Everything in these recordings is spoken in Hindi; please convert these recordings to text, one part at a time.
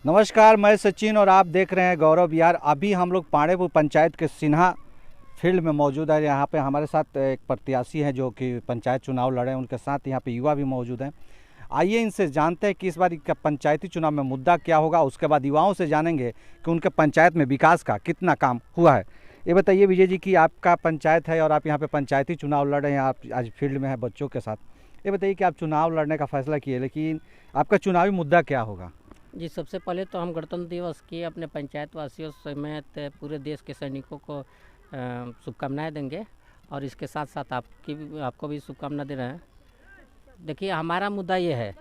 नमस्कार, मैं सचिन और आप देख रहे हैं गौरव विहार। अभी हम लोग पांडेपुर पंचायत के सिन्हा फील्ड में मौजूद है। यहाँ पे हमारे साथ एक प्रत्याशी हैं जो कि पंचायत चुनाव लड़े हैं, उनके साथ यहाँ पे युवा भी मौजूद हैं। आइए इनसे जानते हैं कि इस बार का पंचायती चुनाव में मुद्दा क्या होगा। उसके बाद युवाओं से जानेंगे कि उनके पंचायत में विकास का कितना काम हुआ है। ये बताइए विजय जी कि आपका पंचायत है और आप यहाँ पे पंचायती चुनाव लड़ रहे हैं, आप आज फील्ड में हैं बच्चों के साथ। ये बताइए कि आप चुनाव लड़ने का फैसला किए, लेकिन आपका चुनावी मुद्दा क्या होगा? जी, सबसे पहले तो हम गणतंत्र दिवस की अपने पंचायत वासियों समेत पूरे देश के सैनिकों को शुभकामनाएं देंगे और इसके साथ साथ आपको भी शुभकामना दे रहे हैं। देखिए, हमारा मुद्दा ये है,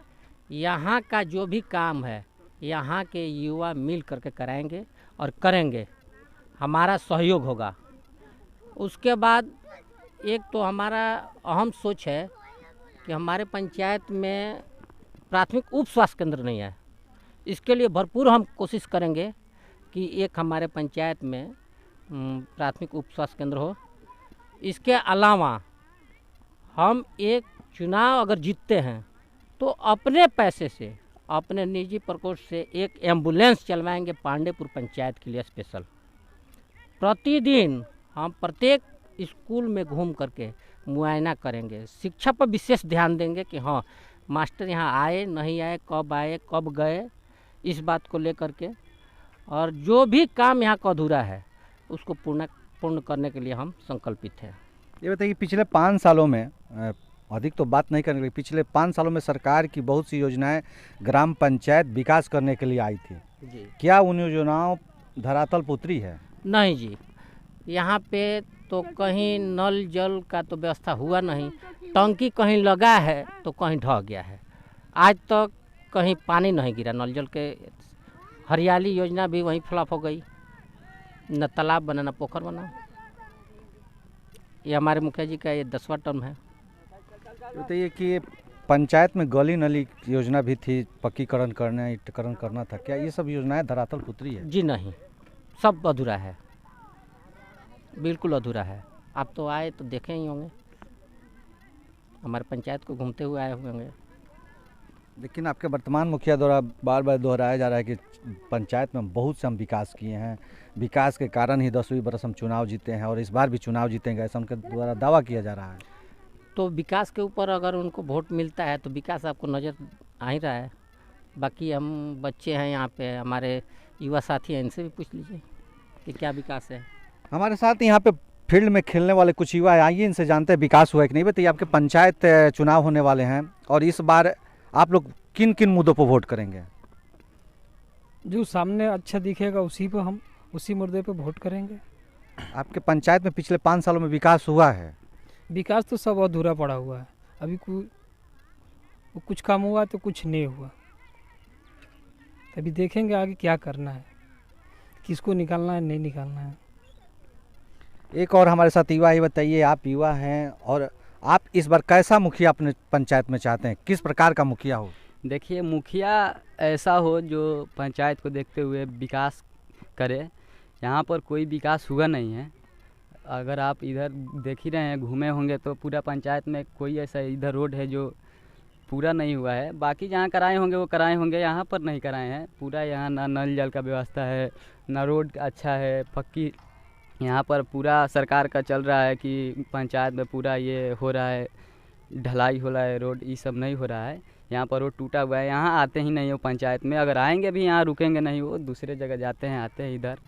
यहाँ का जो भी काम है यहाँ के युवा मिल करके कराएंगे और करेंगे, हमारा सहयोग होगा। उसके बाद एक तो हमारा अहम सोच है कि हमारे पंचायत में प्राथमिक उप स्वास्थ्य केंद्र नहीं है। इसके लिए भरपूर हम कोशिश करेंगे कि एक हमारे पंचायत में प्राथमिक उप स्वास्थ्य केंद्र हो। इसके अलावा हम एक चुनाव अगर जीतते हैं तो अपने पैसे से, अपने निजी प्रकोष्ठ से एक एम्बुलेंस चलवाएंगे पांडेपुर पंचायत के लिए स्पेशल। प्रतिदिन हम प्रत्येक स्कूल में घूम करके मुआयना करेंगे। शिक्षा पर विशेष ध्यान देंगे कि हाँ, मास्टर यहाँ आए नहीं आए, कब गए, इस बात को लेकर के। और जो भी काम यहाँ का अधूरा है उसको पूर्ण करने के लिए हम संकल्पित हैं। ये बताइए पिछले 5 सालों में, अधिक तो बात नहीं करने के लिए, पिछले 5 सालों में सरकार की बहुत सी योजनाएं ग्राम पंचायत विकास करने के लिए आई थी जी। क्या उन योजनाओं धरातल पर उतरी है? नहीं जी, यहाँ पे तो कहीं नल जल का तो व्यवस्था हुआ नहीं। टंकी कहीं लगा है तो कहीं ढह गया है। आज तक कहीं पानी नहीं गिरा नल जल के। हरियाली योजना भी वहीं फ्लॉप हो गई, न तालाब बना न पोखर बना। ये हमारे मुखिया जी का ये 10वां टर्म है। बताइए कि पंचायत में गली नली योजना भी थी, पक्कीकरण करना, ईंटकरण करना था, क्या ये सब योजनाएं धरातल पर उतरी है? जी नहीं, सब अधूरा है, बिल्कुल अधूरा है। आप तो आए तो देखे ही होंगे, हमारे पंचायत को घूमते हुए आए हुए होंगे। लेकिन आपके वर्तमान मुखिया द्वारा बार बार दोहराया जा रहा है कि पंचायत में बहुत से हम विकास किए हैं, विकास के कारण ही 10वीं बरस हम चुनाव जीते हैं और इस बार भी चुनाव जीतेंगे, ऐसा उनके द्वारा दावा किया जा रहा है। तो विकास के ऊपर अगर उनको वोट मिलता है तो विकास आपको नज़र आ ही रहा है। बाकी हम बच्चे हैं यहाँ पे, हमारे युवा साथी हैं, इनसे भी पूछ लीजिए कि क्या विकास है। हमारे साथ यहाँ पे फील्ड में खेलने वाले कुछ युवा हैं, आइए इनसे जानते हैं विकास हुआ है कि नहीं। बताइए, आपके पंचायत चुनाव होने वाले हैं और इस बार आप लोग किन किन मुद्दों पर वोट करेंगे? जो सामने अच्छा दिखेगा उसी मुद्दे पे वोट करेंगे। आपके पंचायत में पिछले 5 सालों में विकास हुआ है? विकास तो सब अधूरा पड़ा हुआ है। अभी कुछ काम हुआ तो कुछ नहीं हुआ। अभी देखेंगे आगे क्या करना है, किसको निकालना है, नहीं निकालना है। एक और हमारे साथ युवा है, बताइए आप युवा हैं और आप इस बार कैसा मुखिया अपने पंचायत में चाहते हैं, किस प्रकार का मुखिया हो? देखिए, मुखिया ऐसा हो जो पंचायत को देखते हुए विकास करे। यहाँ पर कोई विकास हुआ नहीं है। अगर आप इधर देख ही रहे हैं, घूमे होंगे तो पूरा पंचायत में कोई ऐसा इधर रोड है जो पूरा नहीं हुआ है। बाकी जहाँ कराए होंगे वो कराए होंगे, यहाँ पर नहीं कराए हैं। पूरा यहाँ ना नल जल का व्यवस्था है, ना रोड अच्छा है, पक्की यहाँ पर पूरा सरकार का चल रहा है कि पंचायत में पूरा ये हो रहा है, ढलाई हो रहा है, रोड ये सब नहीं हो रहा है। यहाँ पर रोड टूटा हुआ है, यहाँ आते ही नहीं हो पंचायत में। अगर आएंगे भी यहाँ रुकेंगे नहीं, वो दूसरे जगह जाते हैं, आते हैं इधर।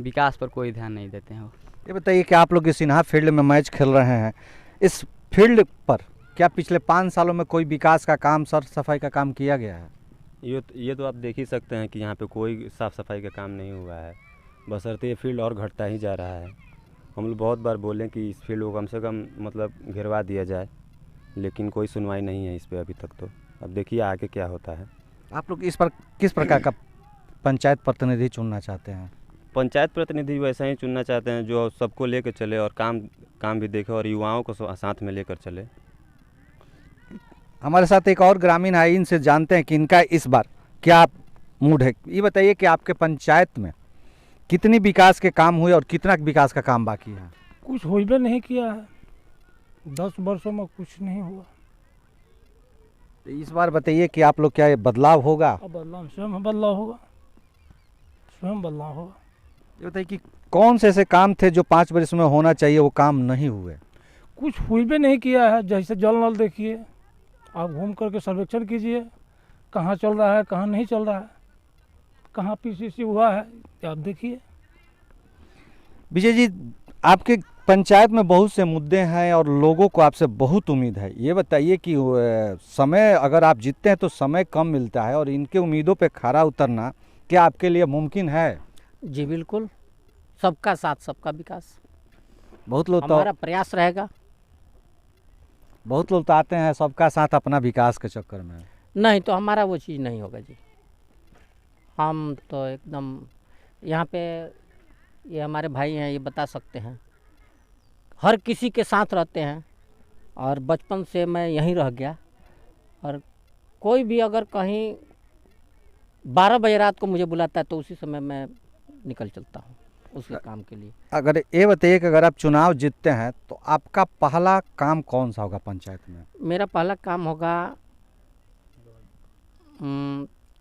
विकास पर कोई ध्यान नहीं देते हैं वो। ये बताइए कि आप लोग इस सिन्हा फील्ड में मैच खेल रहे हैं, इस फील्ड पर क्या पिछले 5 सालों में कोई विकास का काम, सर सफाई का काम किया गया है? ये तो आप देख ही सकते हैं कि यहाँ पे कोई साफ़ सफाई का काम नहीं हुआ है। बशर्ते ये फील्ड और घटता ही जा रहा है। हम लोग बहुत बार बोलें कि इस फील्ड को कम से कम मतलब घिरवा दिया जाए, लेकिन कोई सुनवाई नहीं है इस पर अभी तक। तो अब देखिए आगे क्या होता है। आप लोग इस पर किस प्रकार का पंचायत प्रतिनिधि चुनना चाहते हैं? पंचायत प्रतिनिधि वैसा ही चुनना चाहते हैं जो सबको लेकर चले और काम भी देखे और युवाओं को साथ में लेकर चले। हमारे साथ एक और ग्रामीण है, इनसे जानते हैं कि इनका इस बार क्या मूड है। ये बताइए कि आपके पंचायत में कितनी विकास के काम हुए और कितना विकास का काम बाकी है? कुछ होइबे नहीं किया है, 10 वर्षों में कुछ नहीं हुआ। तो इस बार बताइए कि आप लोग क्या ये बदलाव होगा? अब बदलाव स्वयं बदलाव होगा, स्वयं बदलाव होगा। ये बताइए कि कौन से ऐसे काम थे जो 5 वर्ष में होना चाहिए वो काम नहीं हुए? कुछ हुई भी नहीं किया है। जैसे जल नल देखिए, आप घूम करके सर्वेक्षण कीजिए, कहाँ चल रहा है कहाँ नहीं चल रहा है, कहाँ पीसीसी हुआ है, ये आप देखिए। विजय जी, आपके पंचायत में बहुत से मुद्दे हैं और लोगों को आपसे बहुत उम्मीद है। ये बताइए कि समय अगर आप जीतते हैं तो समय कम मिलता है और इनके उम्मीदों पे खरा उतरना क्या आपके लिए मुमकिन है? जी बिल्कुल, सबका साथ सबका विकास बहुत लोग हमारा प्रयास रहेगा। तो आते हैं सबका साथ अपना विकास के चक्कर में। नहीं तो हमारा वो चीज़ नहीं होगा जी। हम तो एकदम यहाँ पे, ये हमारे भाई हैं, ये बता सकते हैं, हर किसी के साथ रहते हैं और बचपन से मैं यहीं रह गया। और कोई भी अगर कहीं 12 बजे रात को मुझे बुलाता है तो उसी समय मैं निकल चलता हूँ उसके काम के लिए। अगर ये बताइए कि अगर आप चुनाव जीतते हैं तो आपका पहला काम कौन सा होगा पंचायत में? मेरा पहला काम होगा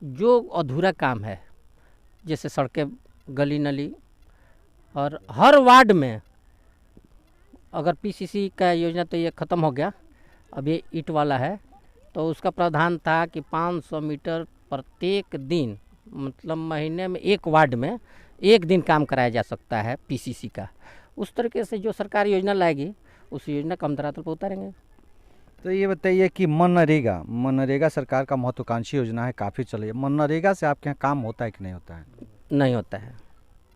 जो अधूरा काम है, जैसे सड़कें, गली नली, और हर वार्ड में अगर पीसीसी का योजना तो ये ख़त्म हो गया, अब ये ईंट वाला है, तो उसका प्रावधान था कि 500 मीटर प्रत्येक दिन, मतलब महीने में एक वार्ड में एक दिन काम कराया जा सकता है पीसीसी का। उस तरीके से जो सरकार योजना लाएगी उस योजना को हम धरातल पर उतारेंगे। तो ये बताइए कि मनरेगा सरकार का महत्वाकांक्षी योजना है, काफ़ी चल रही है। मनरेगा से आपके यहाँ काम होता है कि नहीं होता है? नहीं होता है,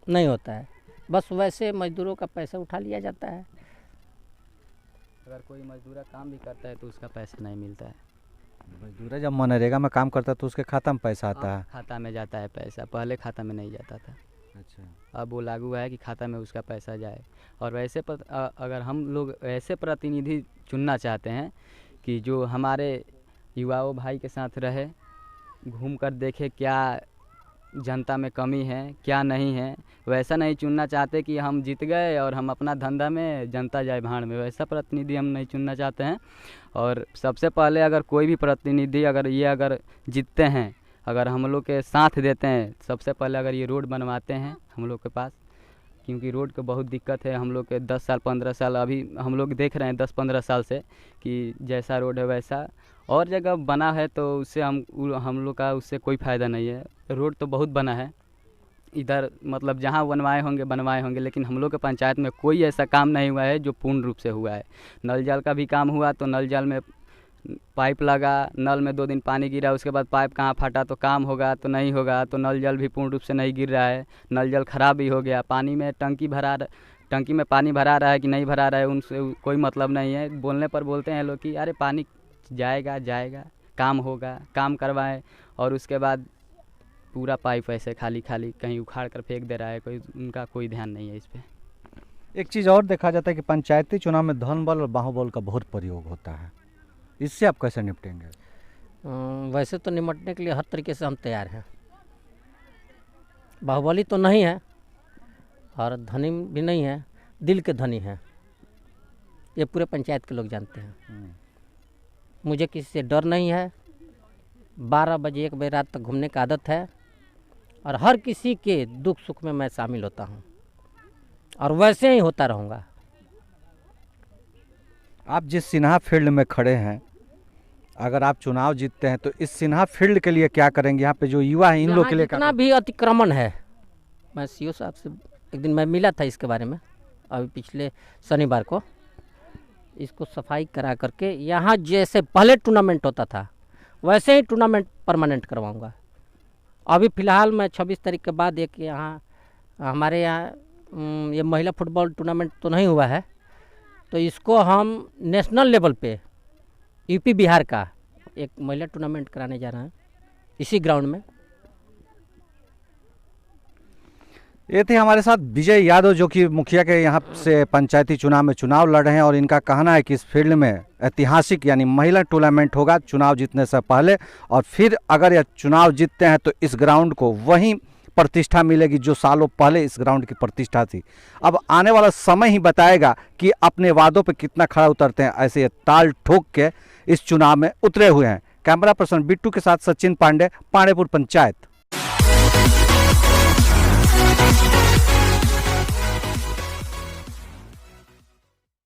नहीं होता है, बस वैसे मजदूरों का पैसा उठा लिया जाता है। अगर कोई मजदूर काम भी करता है तो उसका पैसा नहीं मिलता है। मजदूर जब मनरेगा में काम करता है तो उसके खाता में पैसा आता है? खाता में जाता है पैसा, पहले खाता में नहीं जाता था। अच्छा, अब वो लागू है कि खाता में उसका पैसा जाए। और वैसे अगर हम लोग ऐसे प्रतिनिधि चुनना चाहते हैं कि जो हमारे युवाओं भाई के साथ रहे, घूम कर देखे क्या जनता में कमी है क्या नहीं है। वैसा नहीं चुनना चाहते कि हम जीत गए और हम अपना धंधा में, जनता जाए भाड़ में, वैसा प्रतिनिधि हम नहीं चुनना चाहते हैं। और सबसे पहले अगर कोई भी प्रतिनिधि अगर जीतते हैं, अगर हम लोग के साथ देते हैं, सबसे पहले अगर ये रोड बनवाते हैं हम लोग के पास, क्योंकि रोड की बहुत दिक्कत है हम लोग के 10 साल 15 साल, अभी हम लोग देख रहे हैं 10-15 साल से कि जैसा रोड है वैसा और जगह बना है, तो उससे हम लोग का उससे कोई फ़ायदा नहीं है। रोड तो बहुत बना है इधर, मतलब जहाँ बनवाए होंगे, लेकिन हम लोग के पंचायत में कोई ऐसा काम नहीं हुआ है जो पूर्ण रूप से हुआ है। नल जल का भी काम हुआ तो नल जल में पाइप लगा, नल में 2 दिन पानी गिरा, उसके बाद पाइप कहाँ फटा तो काम होगा तो नहीं होगा, तो नल जल भी पूर्ण रूप से नहीं गिर रहा है, नल जल ख़राब भी हो गया। पानी में टंकी में पानी भरा रहा है कि नहीं भरा रहा है उनसे कोई मतलब नहीं है। बोलने पर बोलते हैं लोग कि अरे पानी जाएगा काम होगा, काम करवाएं, और उसके बाद पूरा पाइप ऐसे खाली कहीं उखाड़ कर फेंक दे रहा है, उनका कोई ध्यान नहीं है इस पर। एक चीज़ और देखा जाता है कि पंचायती चुनाव में धन बल और बाहुबल का बहुत प्रयोग होता है, इससे आप कैसे निपटेंगे? वैसे तो निपटने के लिए हर तरीके से हम तैयार हैं। बाहुबली तो नहीं है और धनी भी नहीं है, दिल के धनी हैं, ये पूरे पंचायत के लोग जानते हैं। मुझे किसी से डर नहीं है, 12 बजे 1 बजे रात तक घूमने की आदत है और हर किसी के दुख सुख में मैं शामिल होता हूँ और वैसे ही होता रहूँगा। आप जिस सिन्हा फील्ड में खड़े हैं, अगर आप चुनाव जीतते हैं तो इस सिन्हा फील्ड के लिए क्या करेंगे? यहाँ पे जो युवा हैं इन लोग के लिए जितना भी अतिक्रमण है, मैं सीओ साहब से एक दिन मैं मिला था इसके बारे में, अभी पिछले शनिवार को, इसको सफाई करा करके यहाँ जैसे पहले टूर्नामेंट होता था वैसे ही टूर्नामेंट परमानेंट करवाऊँगा। अभी फ़िलहाल मैं 26 तारीख के बाद एक यहाँ हमारे यहाँ ये महिला फुटबॉल टूर्नामेंट तो नहीं हुआ है, तो इसको हम नेशनल लेवल पे यूपी बिहार का एक महिला टूर्नामेंट कराने जा रहे हैं इसी ग्राउंड में। ये थे हमारे साथ विजय यादव, जो कि मुखिया के यहाँ से पंचायती चुनाव में चुनाव लड़ रहे हैं और इनका कहना है कि इस फील्ड में ऐतिहासिक यानी महिला टूर्नामेंट होगा चुनाव जीतने से पहले, और फिर अगर यह चुनाव जीतते हैं तो इस ग्राउंड को वहीं प्रतिष्ठा मिलेगी जो सालों पहले इस ग्राउंड की प्रतिष्ठा थी। अब आने वाला समय ही बताएगा कि अपने वादों पर कितना खरा उतरते हैं। ऐसे ये ताल ठोक के इस चुनाव में उतरे हुए हैं। कैमरा पर्सन बिट्टू के साथ सचिन पांडे, पांडेपुर पंचायत।